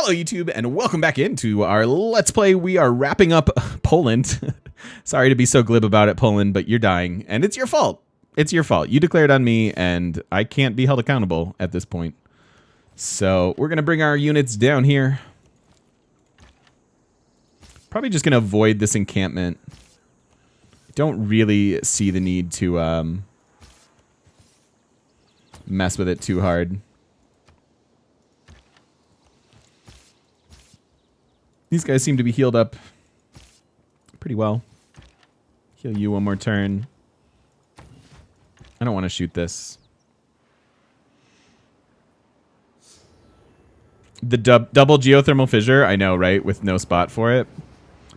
Hello, YouTube, and welcome back into our Let's Play. We are wrapping up Poland. Sorry to be so glib about it, Poland, but you're dying, and it's your fault. It's your fault. You declared on me, and I can't be held accountable at this point. So we're going to bring our units down here. Probably just going to avoid this encampment. Don't really see the need to mess with it too hard. These guys seem to be healed up pretty well. Heal you one more turn. I don't want to shoot this. The double geothermal fissure, I know, right? With no spot for it.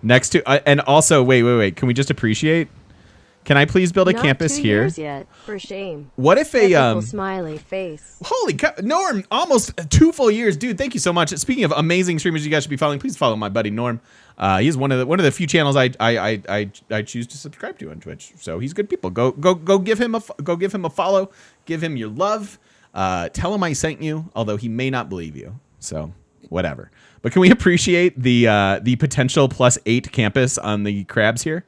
Next to, and also, wait. Can we just appreciate? Can I please build a campus here? Not 2 years yet, for shame. What if a smiley face? Holy cow, Norm, almost 2 full years, dude. Thank you so much. Speaking of amazing streamers, you guys should be following. Please follow my buddy Norm. He's one of the few channels I choose to subscribe to on Twitch. So he's good people. Go give him a follow. Give him your love. Tell him I sent you. Although he may not believe you. So whatever. But can we appreciate the potential +8 campus on the crabs here?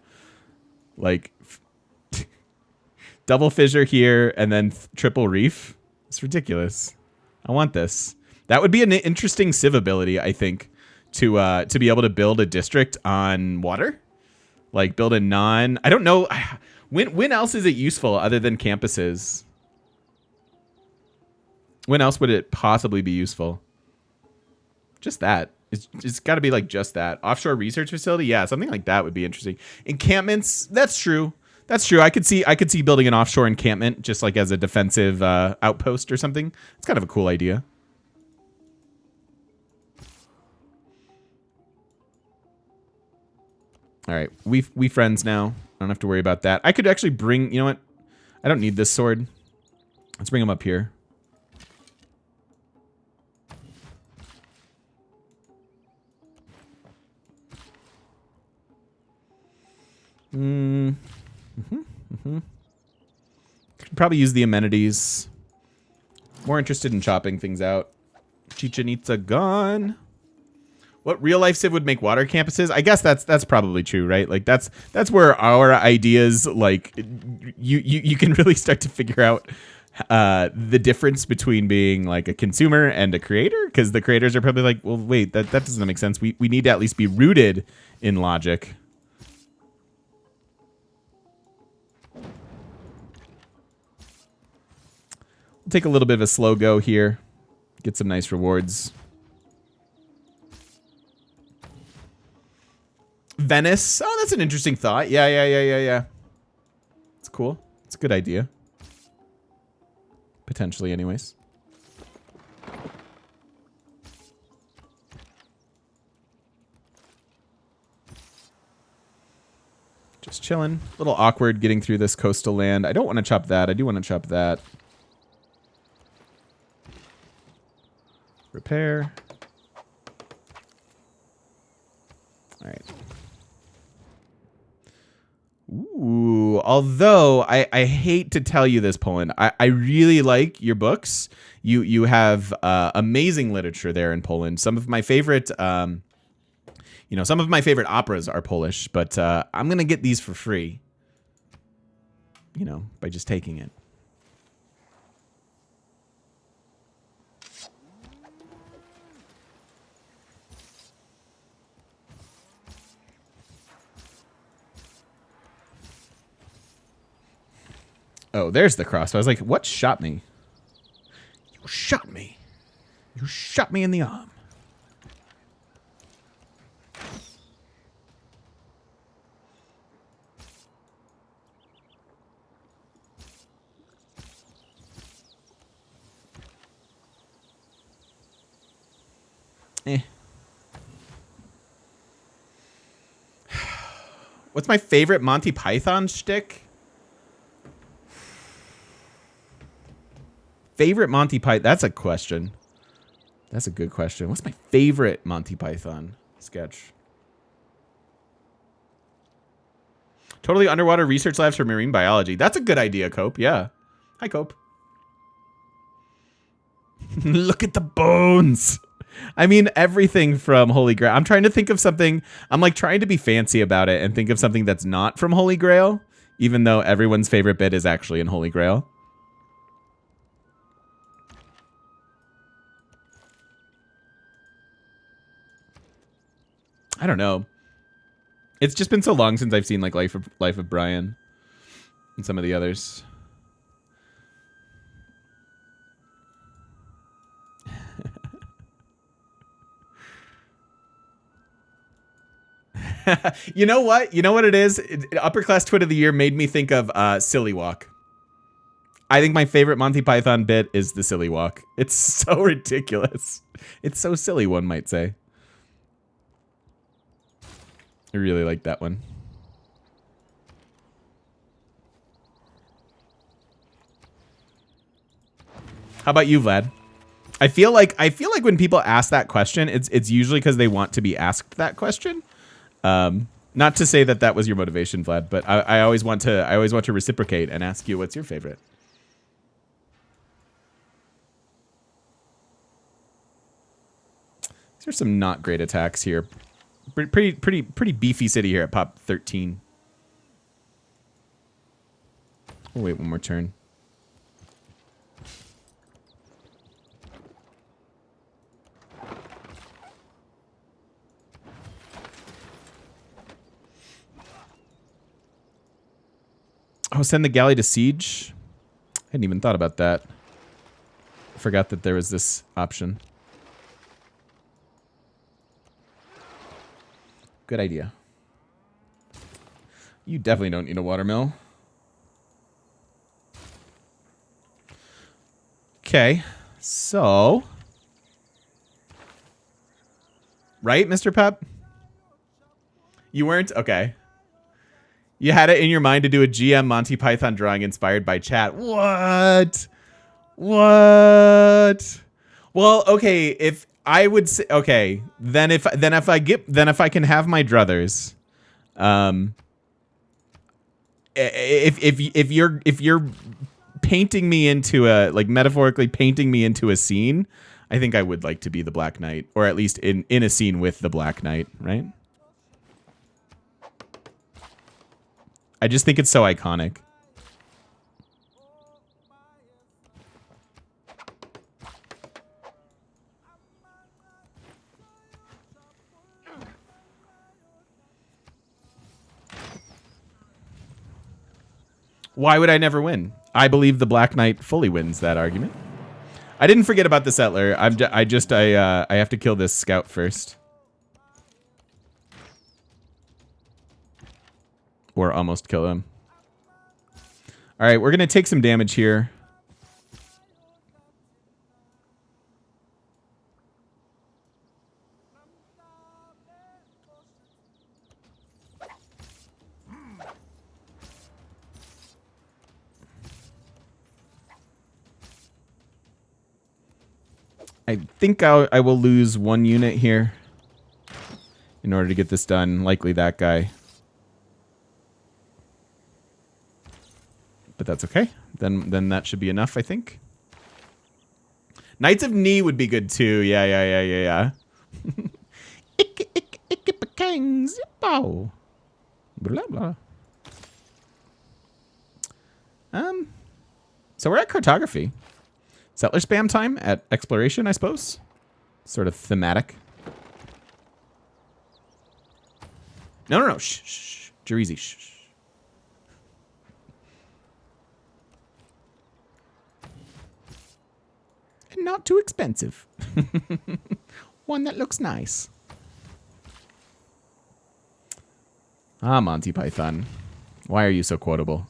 Like. Double fissure here, and then triple reef. It's ridiculous. I want this. That would be an interesting civ ability, I think, to be able to build a district on water. Like, build a non... I don't know. When else is it useful other than campuses? When else would it possibly be useful? Just that. It's got to be, like, just that. Offshore research facility? Yeah, something like that would be interesting. Encampments? That's true. That's true. I could see building an offshore encampment just like as a defensive outpost or something. It's kind of a cool idea. All right, we friends now. I don't have to worry about that. I could actually bring. You know what? I don't need this sword. Let's bring him up here. Could probably use the amenities. More interested in chopping things out. Chichen Itza gone. What real life civ would make water campuses? I guess that's probably true, right? Like that's where our ideas, like you can really start to figure out the difference between being like a consumer and a creator, because the creators are probably like, well, wait, that doesn't make sense. We need to at least be rooted in logic. We'll take a little bit of a slow go here. Get some nice rewards. Venice. Oh, that's an interesting thought. Yeah. It's cool. It's a good idea. Potentially, anyways. Just chilling. A little awkward getting through this coastal land. I don't want to chop that. I do want to chop that. Repair. All right. Ooh, although I hate to tell you this, Poland, I really like your books. You have amazing literature there in Poland. Some of my favorite, some of my favorite operas are Polish, but I'm gonna get these for free. By just taking it. Oh, there's the crossbow. I was like, what shot me? You shot me. You shot me in the arm. What's my favorite Monty Python shtick? Favorite Monty Python? That's a question. That's a good question. What's my favorite Monty Python sketch? Totally underwater research labs for marine biology. That's a good idea, Cope. Yeah. Hi, Cope. Look at the bones. I mean, everything from Holy Grail. I'm trying to think of something. I'm like trying to be fancy about it and think of something that's not from Holy Grail, even though everyone's favorite bit is actually in Holy Grail. I don't know. It's just been so long since I've seen like Life of Brian and some of the others. You know what? You know what it is? Upper Class Twit of the Year made me think of Silly Walk. I think my favorite Monty Python bit is the Silly Walk. It's so ridiculous. It's so silly, one might say. I really like that one. How about you, Vlad? I feel like when people ask that question, it's usually because they want to be asked that question. Not to say that that was your motivation, Vlad, but I always want to reciprocate and ask you what's your favorite. These are some not great attacks here. Pretty beefy city here at pop 13. We'll wait one more turn. Oh, send the galley to siege? I hadn't even thought about that. I forgot that there was this option. Good idea. You definitely don't need a watermill. Okay, so... Right, Mr. Pep? You weren't? Okay. You had it in your mind to do a GM Monty Python drawing inspired by chat. What? What? Well, okay, if I would say, okay, then if I can have my druthers, if you're painting me into a, like, metaphorically painting me into a scene, I think I would like to be the Black Knight, or at least in a scene with the Black Knight, right? I just think it's so iconic. Why would I never win? I believe the Black Knight fully wins that argument. I didn't forget about the settler. I have to kill this scout first. Or almost kill him. All right, we're going to take some damage here. I think I will lose one unit here in order to get this done. Likely that guy. But that's okay. Then that should be enough, I think. Knights of Knee would be good too. Yeah. Zippo. Blah blah. So we're at cartography. Settler spam time at exploration, I suppose. Sort of thematic. No. Shh. Jerizi, shh. And not too expensive. One that looks nice. Ah, Monty Python. Why are you so quotable?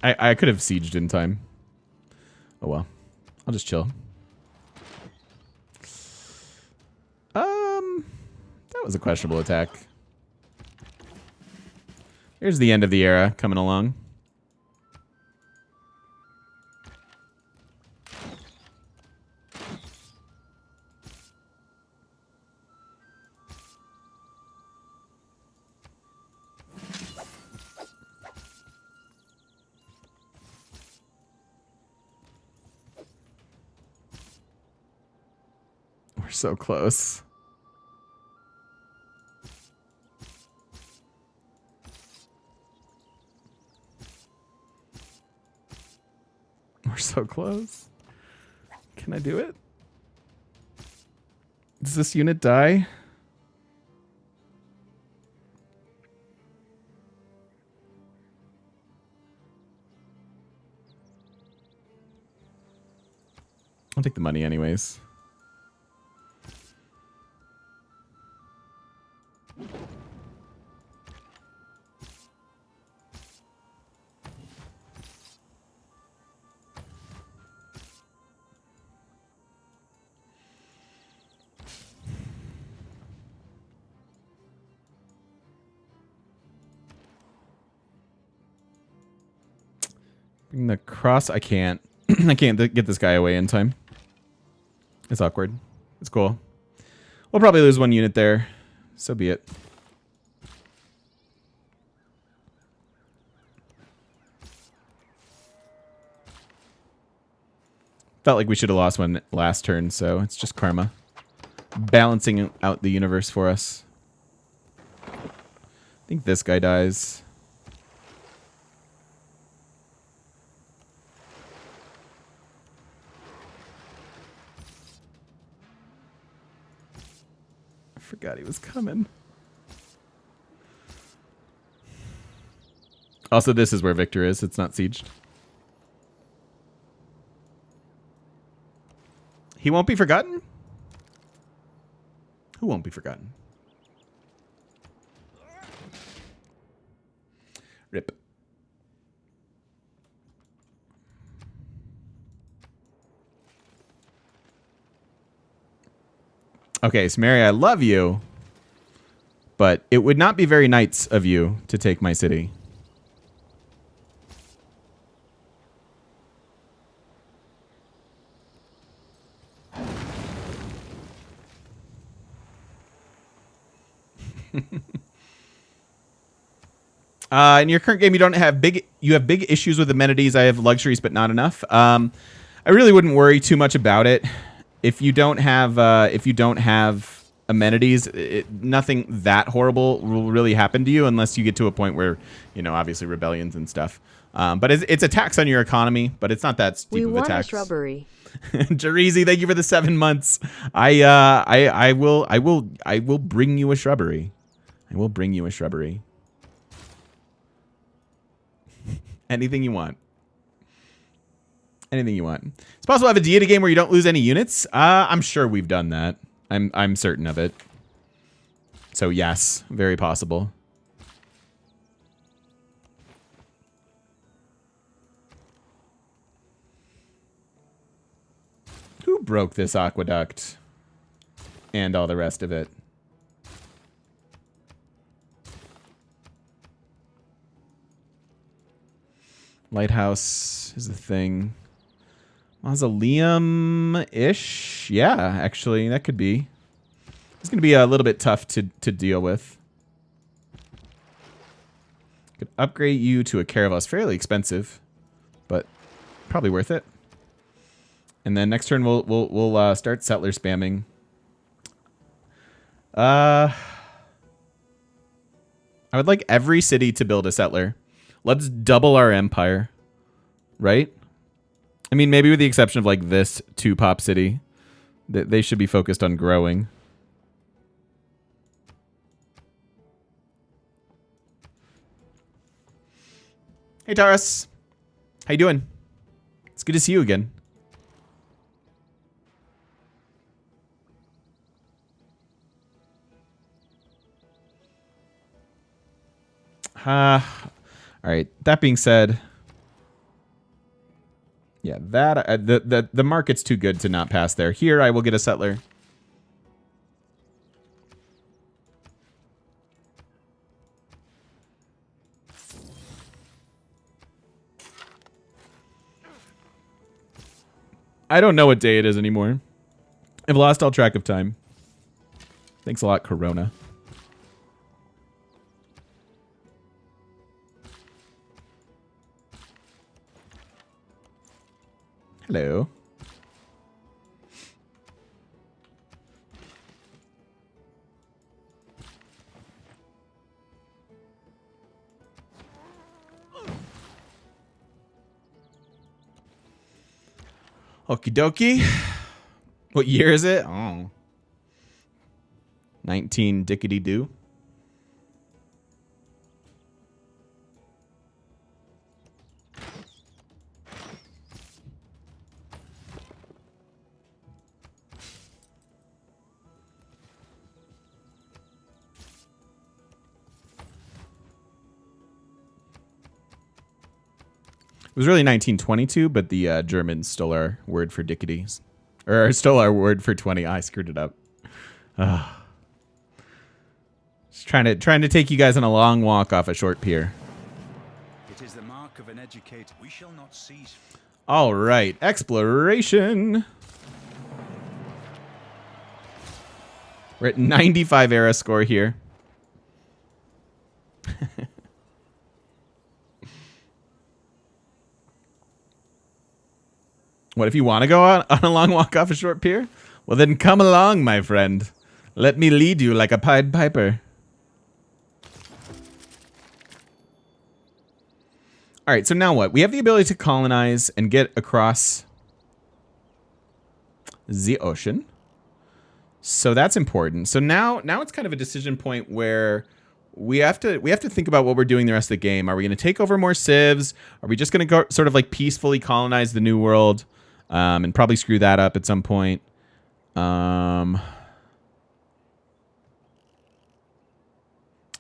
I could have sieged in time. Oh well. I'll just chill. That was a questionable attack. Here's the end of the era coming along. so close. We're so close. Can I do it? Does this unit die? I'll take the money anyways. Bring the cross. I can't. I can't get this guy away in time. It's awkward. It's cool. We'll probably lose one unit there. So be it. Felt like we should have lost one last turn, so it's just karma. Balancing out the universe for us. I think this guy dies. I forgot he was coming. Also, this is where Victor is. It's not sieged. He won't be forgotten? Who won't be forgotten? Rip. Okay, so Mary, I love you, but it would not be very nice of you to take my city. In your current game, you don't have big issues with amenities. I have luxuries, but not enough. I really wouldn't worry too much about it. If you don't have amenities, nothing that horrible will really happen to you unless you get to a point where, you know, obviously rebellions and stuff. But it's a tax on your economy, but it's not that steep of a tax. We want a shrubbery. Jarizi, thank you for the 7 months. I will bring you a shrubbery. I will bring you a shrubbery. Anything you want. Anything you want. It's possible to have a deity game where you don't lose any units. I'm sure we've done that. I'm certain of it. So yes, very possible. Who broke this aqueduct? And all the rest of it. Lighthouse is the thing. Mausoleum-ish? Yeah, actually, that could be. It's going to be a little bit tough to deal with. Could upgrade you to a caravel. It's fairly expensive, but probably worth it. And then next turn we'll start settler spamming. I would like every city to build a settler. Let's double our empire, right? I mean, maybe with the exception of like this 2-pop city, they should be focused on growing. Hey, Taurus. How you doing? It's good to see you again. All right. That being said, yeah, that the market's too good to not pass there. Here, I will get a settler. I don't know what day it is anymore. I've lost all track of time. Thanks a lot, Corona. Hello. Okie dokie. What year is it? Oh. 19 dickety doo. It was really 1922, but the Germans stole our word for dickities. Or stole our word for 20. I screwed it up. Just trying to take you guys on a long walk off a short pier. It is the mark of an educator. We shall not cease. All right, exploration. We're at 95 era score here. What if you want to go on a long walk off a short pier? Well, then come along, my friend. Let me lead you like a Pied Piper. All right, so now what? We have the ability to colonize and get across the ocean. So that's important. So now it's kind of a decision point where we have to think about what we're doing the rest of the game. Are we going to take over more civs? Are we just going to go sort of like peacefully colonize the new world? And probably screw that up at some point. Trying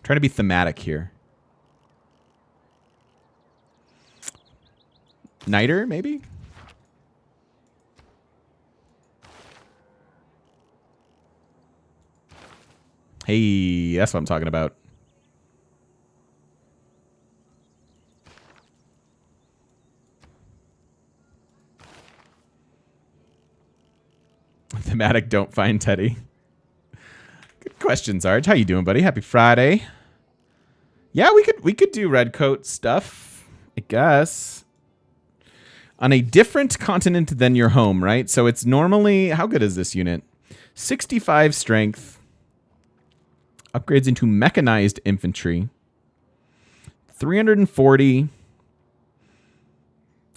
to be thematic here. Niter, maybe? Hey, that's what I'm talking about. Thematic, don't find Teddy. Good question, Zarge. How you doing, buddy? Happy Friday. Yeah, we could do redcoat stuff, I guess. On a different continent than your home, right? So it's normally, how good is this unit? 65 strength. Upgrades into mechanized infantry. 340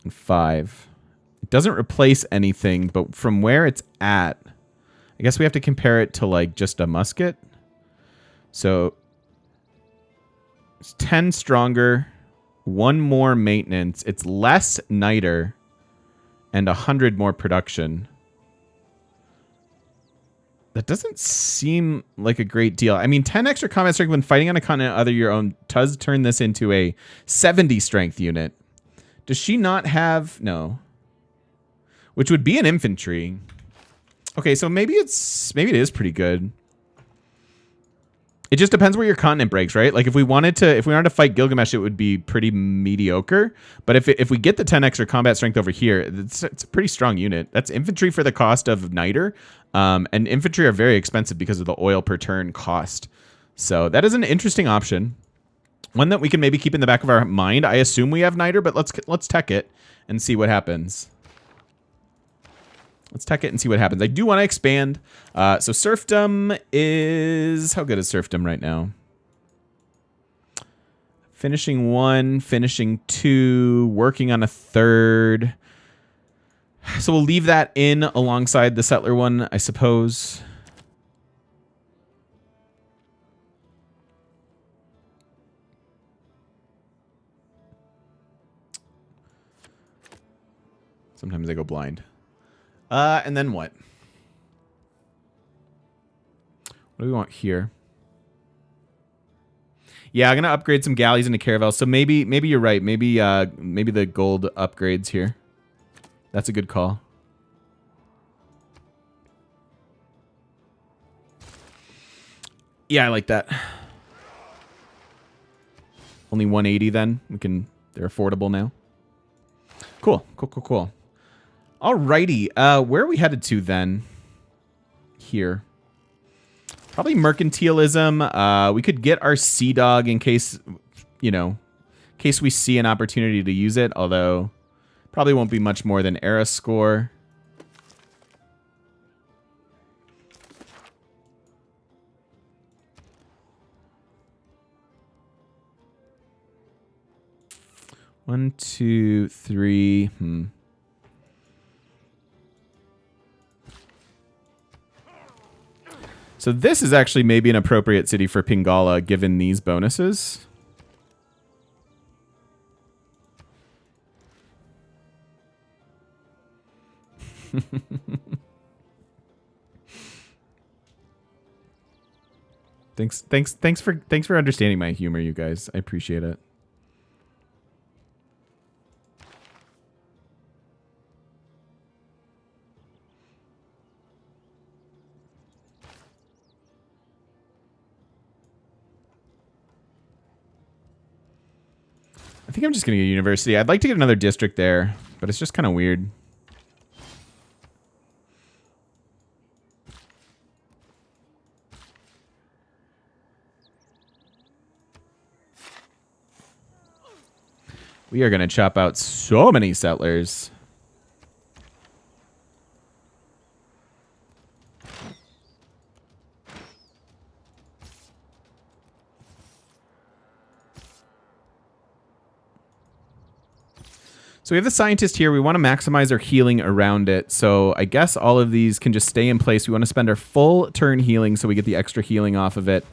and 5. It doesn't replace anything, but from where it's at, I guess we have to compare it to like just a musket. So it's 10 stronger, 1 more maintenance. It's less niter and 100 more production. That doesn't seem like a great deal. I mean, 10 extra combat strength when fighting on a continent other your own does turn this into a 70 strength unit. Does she not have... No. Which would be an infantry. Okay, so maybe it is pretty good. It just depends where your continent breaks, right? Like if we wanted to fight Gilgamesh, it would be pretty mediocre. But if we get the 10 extra combat strength over here, it's a pretty strong unit. That's infantry for the cost of niter. And infantry are very expensive because of the oil per turn cost. So that is an interesting option. One that we can maybe keep in the back of our mind. I assume we have niter, but let's tech it and see what happens. Let's tech it and see what happens. I do want to expand. So serfdom is... How good is serfdom right now? Finishing 1, finishing 2, working on a 3rd. So we'll leave that in alongside the settler one, I suppose. Sometimes I go blind. And then what? What do we want here? Yeah, I'm gonna upgrade some galleys into caravels. So maybe you're right. Maybe the gold upgrades here. That's a good call. Yeah, I like that. Only 180 then. They're affordable now. Cool. Alrighty, where are we headed to then? Here. Probably mercantilism. We could get our Sea Dog in case, in case we see an opportunity to use it, although probably won't be much more than era score. One, two, three. So this is actually maybe an appropriate city for Pingala, given these bonuses. Thanks for understanding my humor, you guys. I appreciate it. I think I'm just going to get a university. I'd like to get another district there, but it's just kind of weird. We are going to chop out so many settlers. So we have the scientist here. We want to maximize our healing around it. So I guess all of these can just stay in place. We want to spend our full turn healing so we get the extra healing off of it.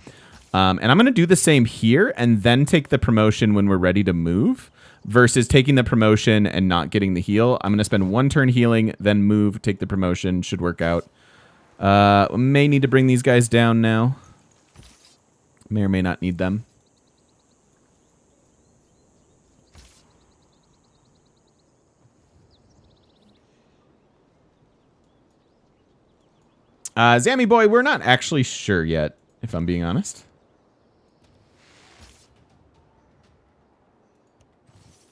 And I'm going to do the same here and then take the promotion when we're ready to move versus taking the promotion and not getting the heal. I'm going to spend one turn healing, then move, take the promotion. Should work out. May need to bring these guys down now. May or may not need them. Zammy boy, we're not actually sure yet, if I'm being honest.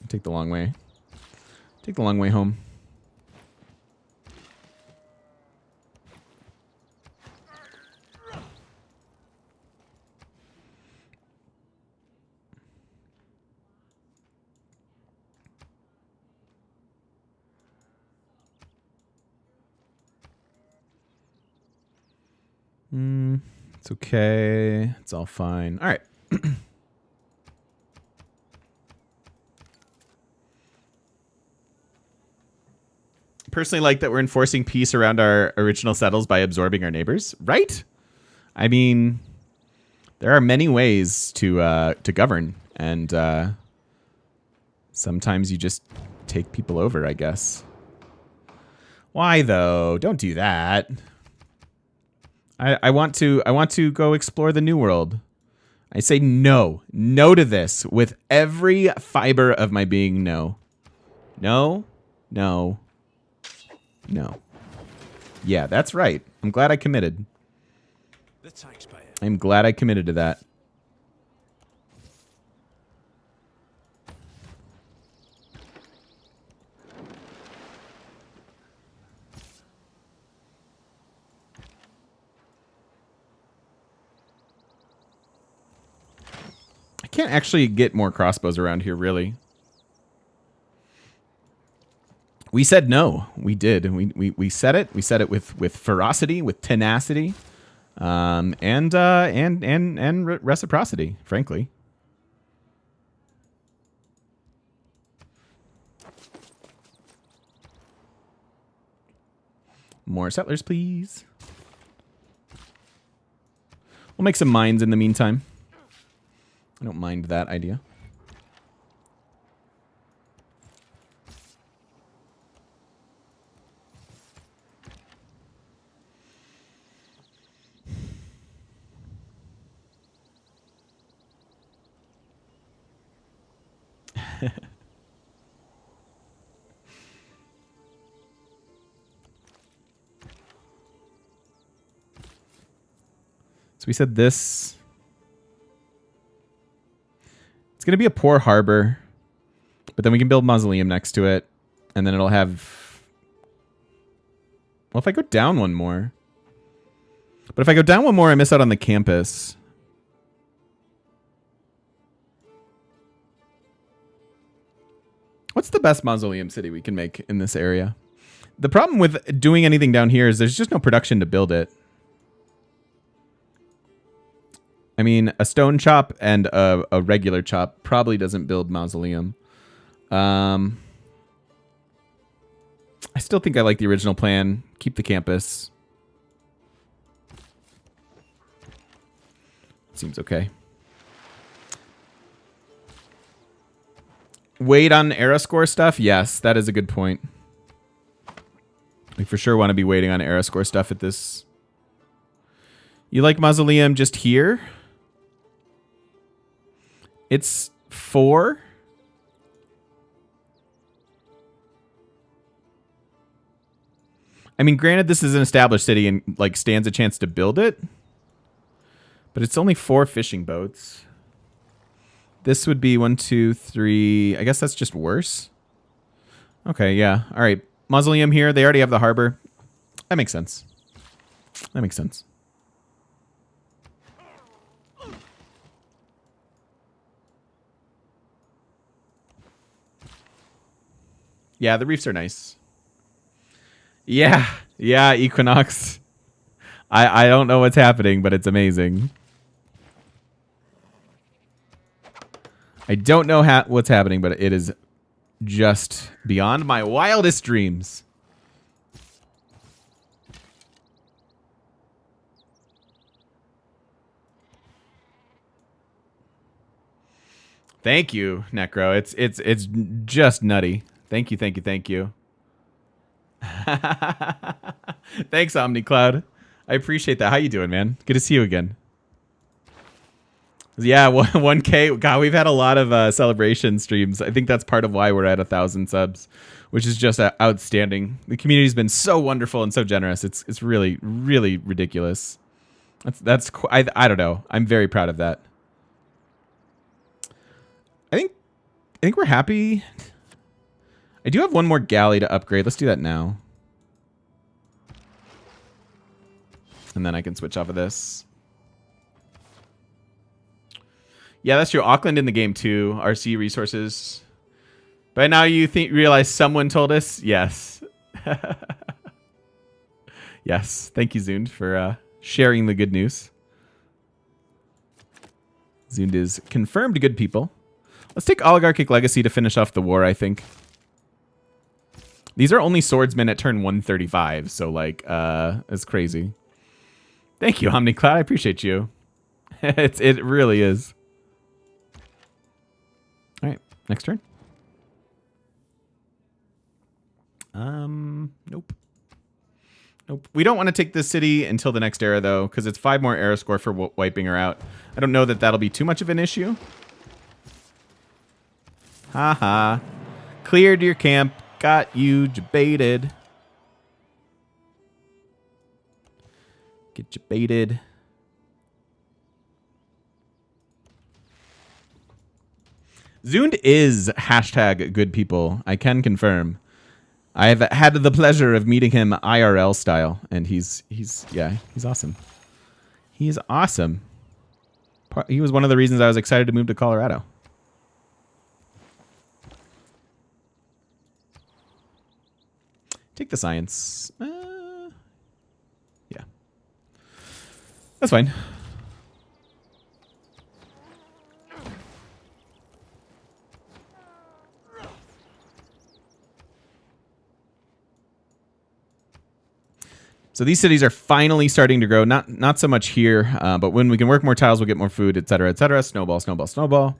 Take the long way. Take the long way home. It's okay. It's all fine. All right. Personally like that we're enforcing peace around our original settles by absorbing our neighbors, right? I mean, there are many ways to govern, and sometimes you just take people over, I guess. Why though? Don't do that. I want to go explore the new world. I say no. No to this with every fiber of my being. No. No. No. No. Yeah, that's right. I'm glad I committed. The taxpayer. I'm glad I committed to that. I can't actually get more crossbows around here, really. We said no. We did. We said it. We said it with ferocity, with tenacity, and reciprocity, frankly. More settlers, please. We'll make some mines in the meantime. I don't mind that idea. So we said this. It's going to be a poor harbor, but then we can build mausoleum next to it, and then it'll have... Well, if I go down one more... But if I go down one more, I miss out on the campus. What's the best mausoleum city we can make in this area? The problem with doing anything down here is there's just no production to build it. I mean, a stone chop and a regular chop probably doesn't build mausoleum. I still think I like the original plan. Keep the campus. Seems okay. Wait on era score stuff? Yes, that is a good point. We for sure want to be waiting on era score stuff at this. You like Mausoleum just here? It's 4. I mean, granted, this is an established city and like stands a chance to build it, but it's only 4 fishing boats. This would be 1, 2, 3. I guess that's just worse. Okay, yeah. All right. Mausoleum here. They already have the harbor. That makes sense. That makes sense. Yeah, the reefs are nice. Yeah. Yeah, Equinox. I don't know what's happening, but it's amazing. I don't know what's happening, but it is just beyond my wildest dreams. Thank you, Necro. It's just nutty. Thank you, thank you, thank you. Thanks, OmniCloud. I appreciate that. How you doing, man? Good to see you again. Yeah, 1K. God, we've had a lot of celebration streams. I think that's part of why we're at 1,000 subs, which is just outstanding. The community's been so wonderful and so generous. It's really, really ridiculous. I don't know. I'm very proud of that. I think we're happy. I do have one more galley to upgrade. Let's do that now. And then I can switch off of this. Yeah, that's true. Auckland in the game too. RC resources. By now you realize someone told us? Yes. Yes. Thank you, Zund, for sharing the good news. Zund is confirmed good people. Let's take Oligarchic Legacy to finish off the war, I think. These are only swordsmen at turn 135, so like it's crazy. Thank you, OmniCloud. I appreciate you. It really is. All right, next turn. Nope. Nope. We don't want to take this city until the next era, though, because it's 5 more era score for wiping her out. I don't know that that'll be too much of an issue. Haha. Cleared your camp. Got you baited. Get you baited. Zund is hashtag good people. I can confirm. I've had the pleasure of meeting him IRL style, and he's awesome. He's awesome. He was one of the reasons I was excited to move to Colorado. Take the science. Yeah. That's fine. So these cities are finally starting to grow. Not so much here, but when we can work more tiles, we'll get more food, etc., etc. Snowball, snowball, snowball.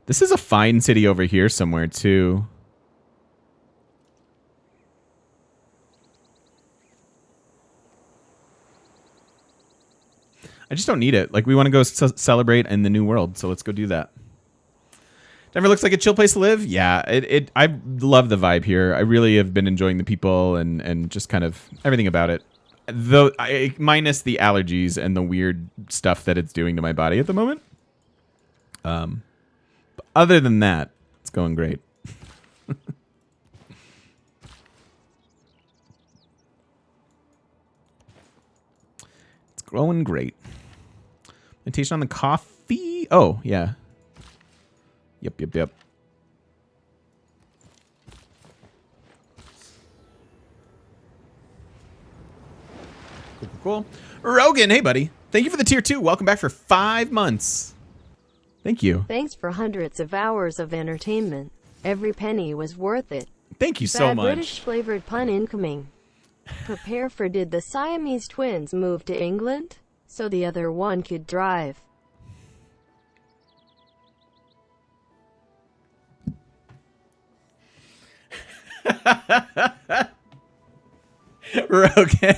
This is a fine city over here somewhere, too. I just don't need it. Like, we want to go celebrate in the new world, so let's go do that. Denver looks like a chill place to live. Yeah, I love the vibe here. I really have been enjoying the people and just kind of everything about it. Though, minus the allergies and the weird stuff that it's doing to my body at the moment. Other than that, it's going great. It's growing great. Meditation on the coffee. Oh, yeah. Yep. Cool. Rogan, hey, buddy. Thank you for the tier 2. Welcome back for 5 months. Thank you. Thanks for hundreds of hours of entertainment. Every penny was worth it. Thank you so much. British flavored pun incoming. Prepare for did the Siamese twins move to England? So the other one could drive. Rogan.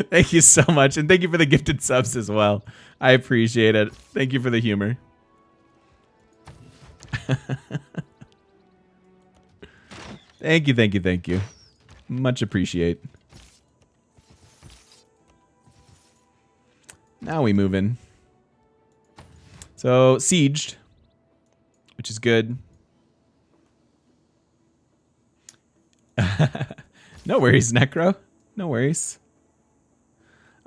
Thank you so much. And thank you for the gifted subs as well. I appreciate it. Thank you for the humor. Thank you, thank you, thank you. Much appreciate. Now we move in. So, sieged, which is good. No worries, Necro. No worries.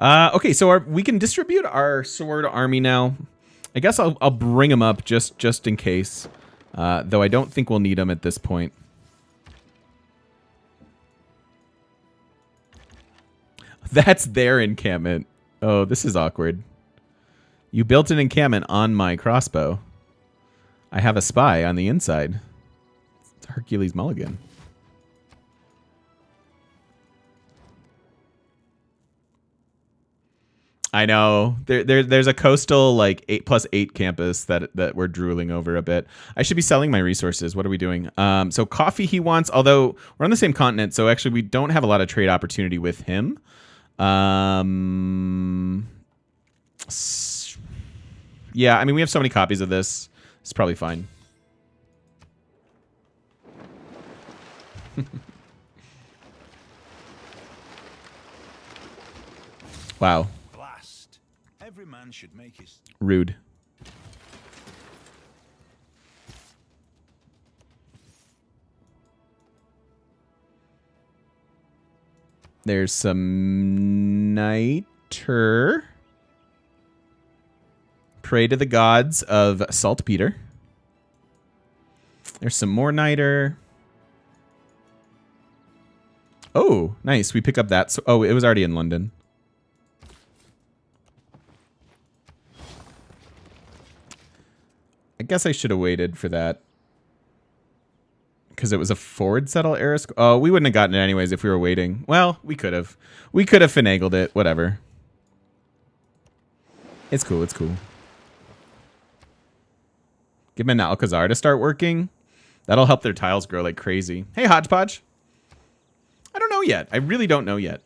Okay, so we can distribute our sword army now. I guess I'll bring them up just in case. Though I don't think we'll need them at this point. That's their encampment. Oh, this is awkward. You built an encampment on my crossbow. I have a spy on the inside. It's Hercules Mulligan. I know. There's a coastal like 8+8 campus that we're drooling over a bit. I should be selling my resources. What are we doing? So coffee he wants, although we're on the same continent, so actually we don't have a lot of trade opportunity with him. Yeah, I mean we have so many copies of this. It's probably fine. Wow. Blast. Every man should make his... Rude. There's some niter. Pray to the gods of saltpeter. There's some more niter. Oh, nice. We pick up that. So, oh, it was already in London. I guess I should have waited for that. Because it was a forward settle Eris. Oh, we wouldn't have gotten it anyways if we were waiting. Well, we could have. We could have finagled it. Whatever. It's cool. It's cool. Give them an Alcazar to start working. That'll help their tiles grow like crazy. Hey, Hodgepodge. I don't know yet. I really don't know yet.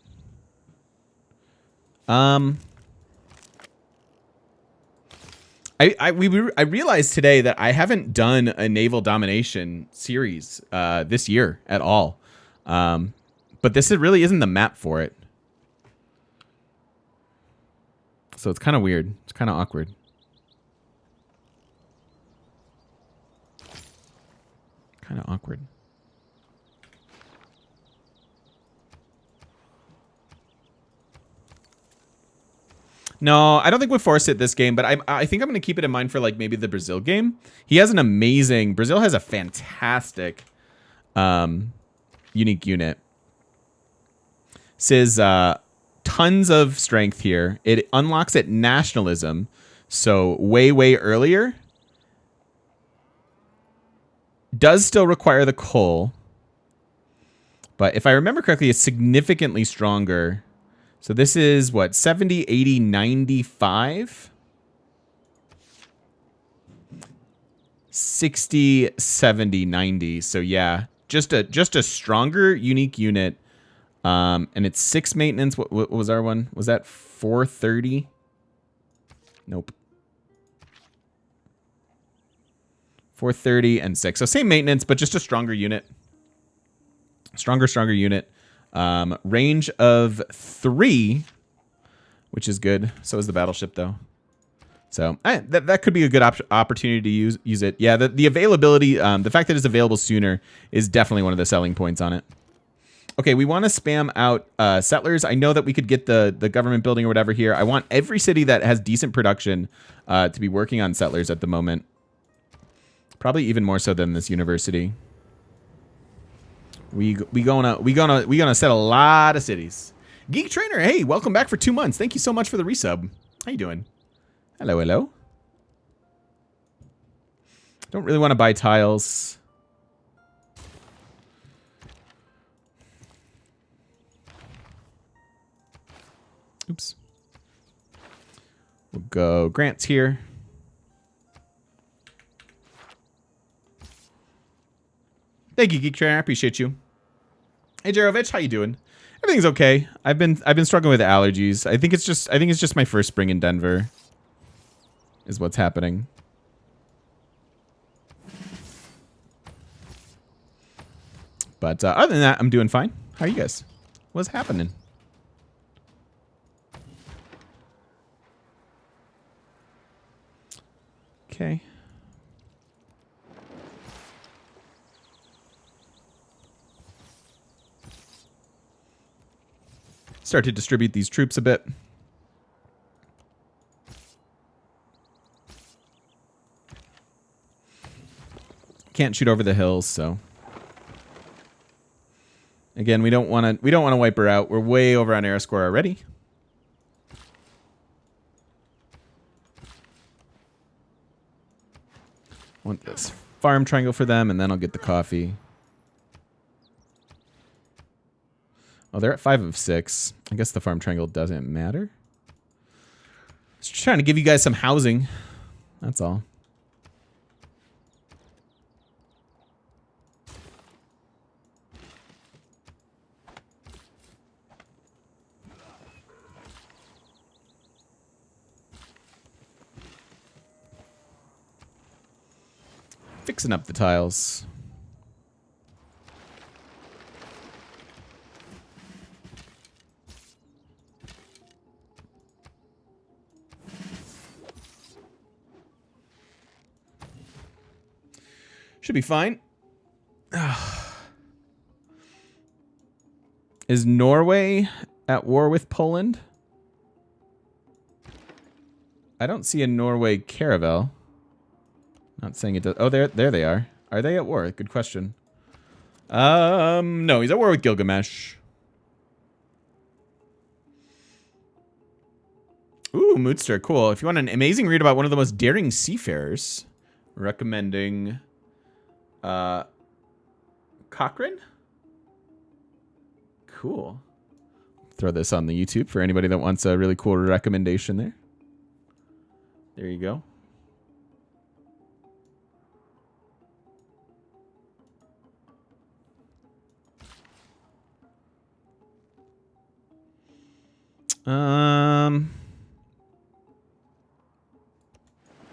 I realized today that I haven't done a naval domination series this year at all. But this really isn't the map for it. So it's kind of weird. It's kind of awkward. Kind of awkward. No, I don't think we force it this game, but I think I'm going to keep it in mind for like maybe the Brazil game. He has an amazing... Brazil has a fantastic unique unit. Says tons of strength here. It unlocks at nationalism, so way earlier. Does still require the coal, but if I remember correctly, it's significantly stronger. So this is what, 70, 80, 95? 60, 70, 90. So yeah, just a stronger unique unit. And it's 6 maintenance. What was our one? Was that 430? Nope. 430 and 6. So same maintenance, but just a stronger unit. Stronger unit. Range of 3, which is good. So is the battleship, though. So that could be a good opportunity to use it. Yeah, the availability, the fact that it's available sooner is definitely one of the selling points on it. Okay, we want to spam out settlers. I know that we could get the government building or whatever here. I want every city that has decent production to be working on settlers at the moment. Probably even more so than this university. We gonna set a lot of cities. Geek Trainer, hey, welcome back for 2 months. Thank you so much for the resub. How you doing? Hello. Don't really want to buy tiles. go grants here. Thank you, Geek Trainer. I appreciate you. Hey, Jarovich, how you doing? Everything's okay. I've been struggling with allergies. I think it's just my first spring in Denver is what's happening. But other than that, I'm doing fine. How are you guys? What's happening? Okay. Start to distribute these troops a bit. Can't shoot over the hills, so again, we don't want to wipe her out. We're way over on air score already. Want this farm triangle for them, and then I'll get the coffee. Oh, they're at 5 of 6. I guess the farm triangle doesn't matter. Just trying to give you guys some housing. That's all. Fixing up the tiles. Should be fine. Is Norway at war with Poland? I don't see a Norway caravel. Not saying it does. Oh, there they are. Are they at war? Good question. No, he's at war with Gilgamesh. Ooh, Moodster, cool. If you want an amazing read about one of the most daring seafarers, recommending Cochrane? Cool. Throw this on the YouTube for anybody that wants a really cool recommendation there. There you go.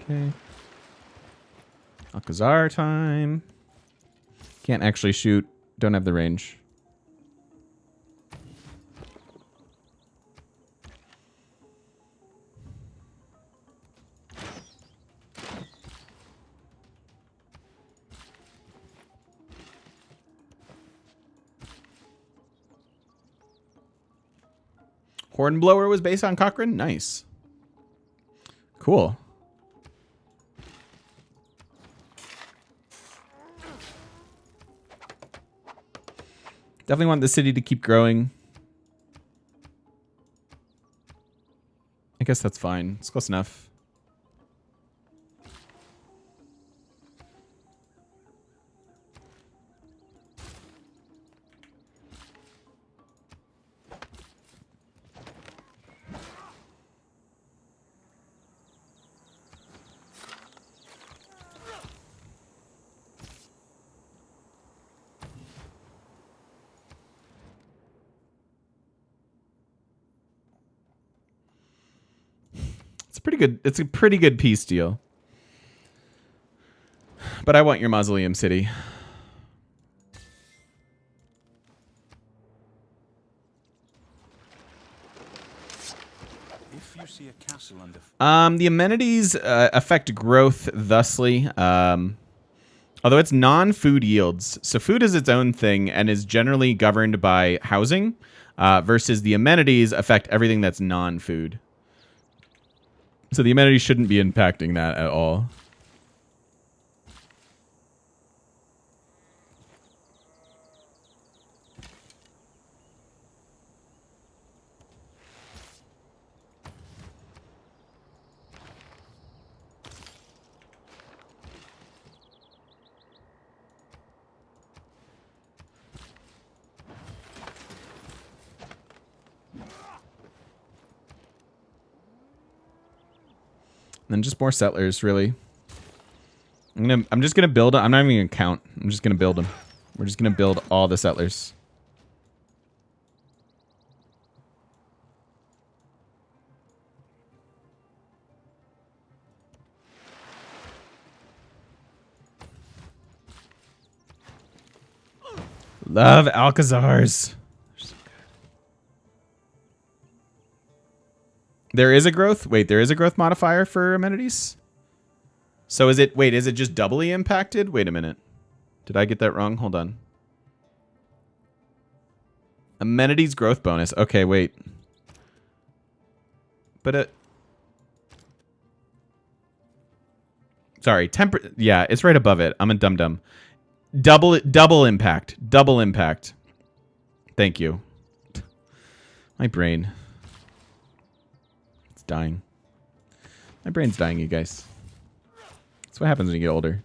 Okay. Alcazar time. Can't actually shoot. Don't have the range. Hornblower was based on Cochrane? Nice. Cool. Definitely want the city to keep growing. I guess that's fine. It's close enough. It's a pretty good peace deal. But I want your mausoleum city. If you see a castle under The amenities affect growth thusly. Although it's non-food yields. So food is its own thing and is generally governed by housing, versus the amenities affect everything that's non-food. So the amenities shouldn't be impacting that at all. then just more settlers, really. I'm just gonna build. I'm not even gonna count. I'm just gonna build them. We're just gonna build all the settlers. Love Alcazars. There is a growth. Wait, there is a growth modifier for amenities. So is it? Wait, is it just doubly impacted? Wait a minute. Did I get that wrong? Hold on. Amenities growth bonus. Okay, wait. But sorry, yeah, it's right above it. I'm a dum-dum. Double impact. Double impact. Thank you. My brain. It's dying. My brain's dying, you guys. That's what happens when you get older.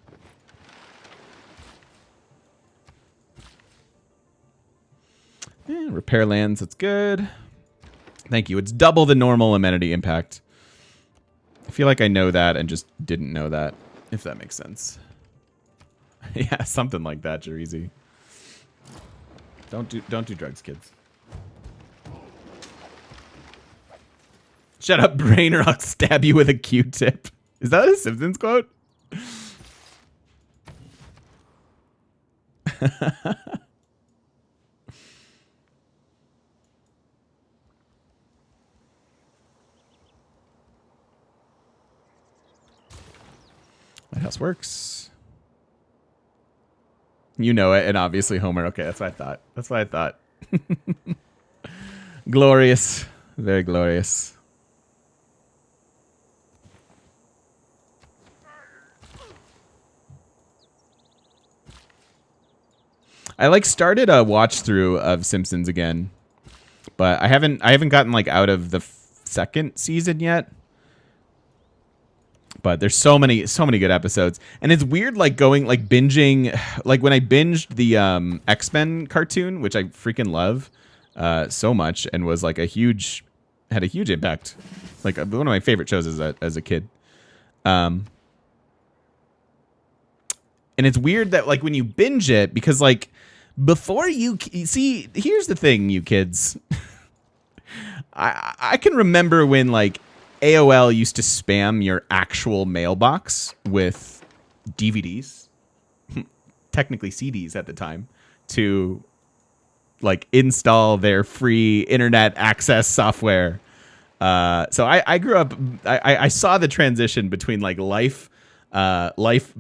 Repair lands, that's good. Thank you. It's double the normal amenity impact. I feel like I know that and just didn't know that, if that makes sense. Yeah, something like that, Jerizi. Don't do drugs, kids. Shut up, brain, or I'll stab you with a Q-tip. Is that a Simpsons quote? Lighthouse works. You know it, and obviously Homer. Okay, that's what I thought. That's what I thought. Glorious. Very glorious. I like started a watch through of Simpsons again, but I haven't gotten like out of the second season yet. But there's so many good episodes, and it's weird like going like binging, like when I binged the X-Men cartoon, which I freaking love so much, and was like had a huge impact, like one of my favorite shows as a kid. And it's weird that like when you binge it, because like before you see, here's the thing, you kids. I can remember when like AOL used to spam your actual mailbox with DVDs, technically CDs at the time, to like install their free internet access software. So I grew up, I saw the transition between like life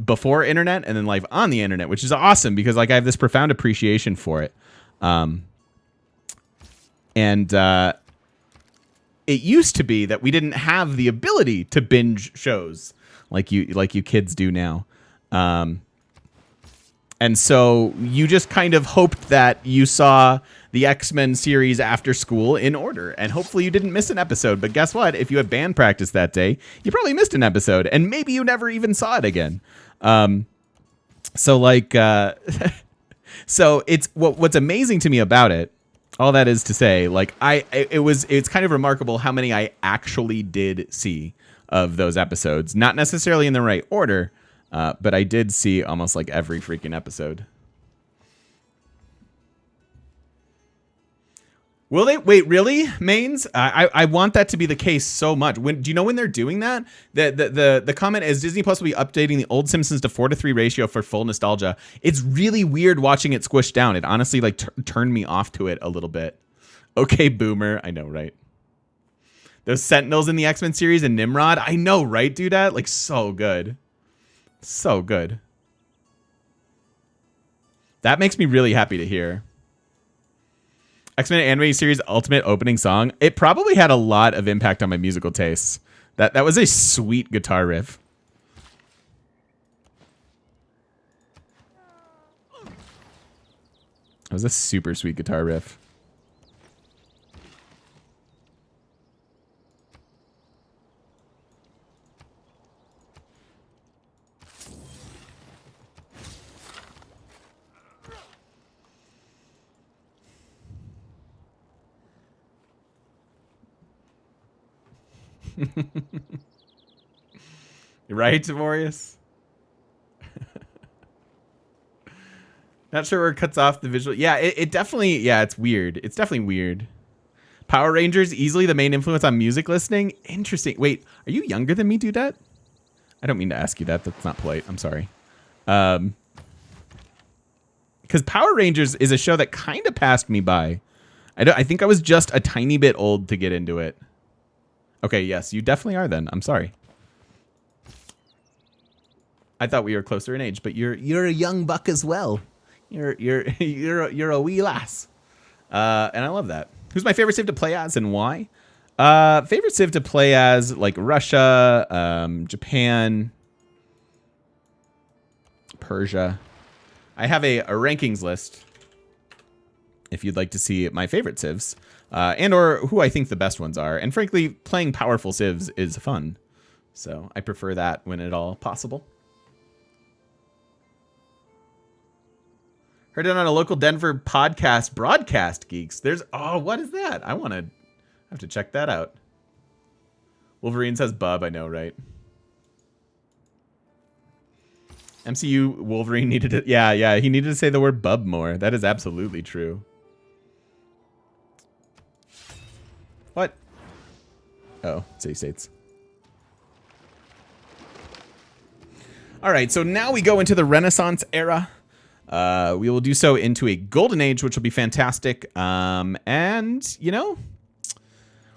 before internet and then life on the internet, which is awesome because like I have this profound appreciation for it. It used to be that we didn't have the ability to binge shows like you kids do now. And so you just kind of hoped that you saw the X-Men series after school in order, and hopefully you didn't miss an episode. But guess what? If you had band practice that day, you probably missed an episode, and maybe you never even saw it again. So it's what's amazing to me about it. All that is to say, like it's kind of remarkable how many I actually did see of those episodes. Not necessarily in the right order, but I did see almost like every freaking episode. Will they? Wait, really, Mains? I want that to be the case so much. Do you know when they're doing that? The comment is Disney Plus will be updating the old Simpsons to 4:3 ratio for full nostalgia. It's really weird watching it squish down. It honestly like turned me off to it a little bit. Okay, Boomer. I know, right? Those Sentinels in the X-Men series and Nimrod. I know, right, dude? Like so good, so good. That makes me really happy to hear. X-Men Animated Series Ultimate Opening Song. It probably had a lot of impact on my musical tastes. That was a sweet guitar riff. That was a super sweet guitar riff. Right, Demorius? Not sure where it cuts off the visual. Yeah, it definitely, yeah, it's weird. It's definitely weird. Power Rangers, easily the main influence on music listening. Interesting. Wait, are you younger than me, Dudette? I don't mean to ask you that. That's not polite. I'm sorry. Because Power Rangers is a show that kind of passed me by. I think I was just a tiny bit old to get into it. Okay, yes, you definitely are then. I'm sorry. I thought we were closer in age, but you're a young buck as well. You're a wee lass. And I love that. Who's my favorite Civ to play as and why? Favorite Civ to play as, like Russia, Japan, Persia. I have a rankings list if you'd like to see my favorite civs, and or who I think the best ones are. And frankly, playing powerful civs is fun. So I prefer that when at all possible. Heard it on a local Denver podcast, Broadcast Geeks. There's, oh, what is that? I have to check that out. Wolverine says bub, I know, right? MCU Wolverine needed to, yeah, he needed to say the word bub more. That is absolutely true. What? Oh, city states. All right, so now we go into the Renaissance era. We will do so into a golden age, which will be fantastic. And you know,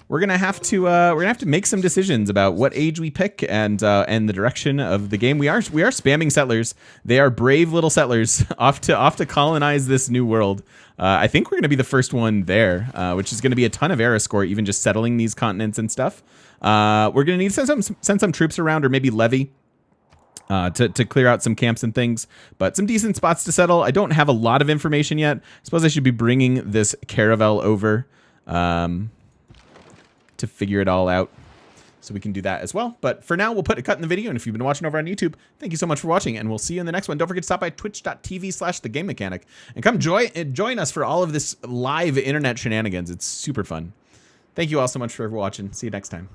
we're gonna have to make some decisions about what age we pick and the direction of the game. We are spamming settlers. They are brave little settlers off to colonize this new world. I think we're gonna be the first one there, which is gonna be a ton of era score, even just settling these continents and stuff. We're gonna need to send some troops around, or maybe levy. To clear out some camps and things, but some decent spots to settle. I don't have a lot of information yet. I suppose I should be bringing this caravel over to figure it all out, so we can do that as well. But for now, we'll put a cut in the video, and if you've been watching over on YouTube, thank you so much for watching, and we'll see you in the next one. Don't forget to stop by twitch.tv/thegamemechanic and come join us for all of this live internet shenanigans. It's super fun. Thank you all so much for watching. See you next time.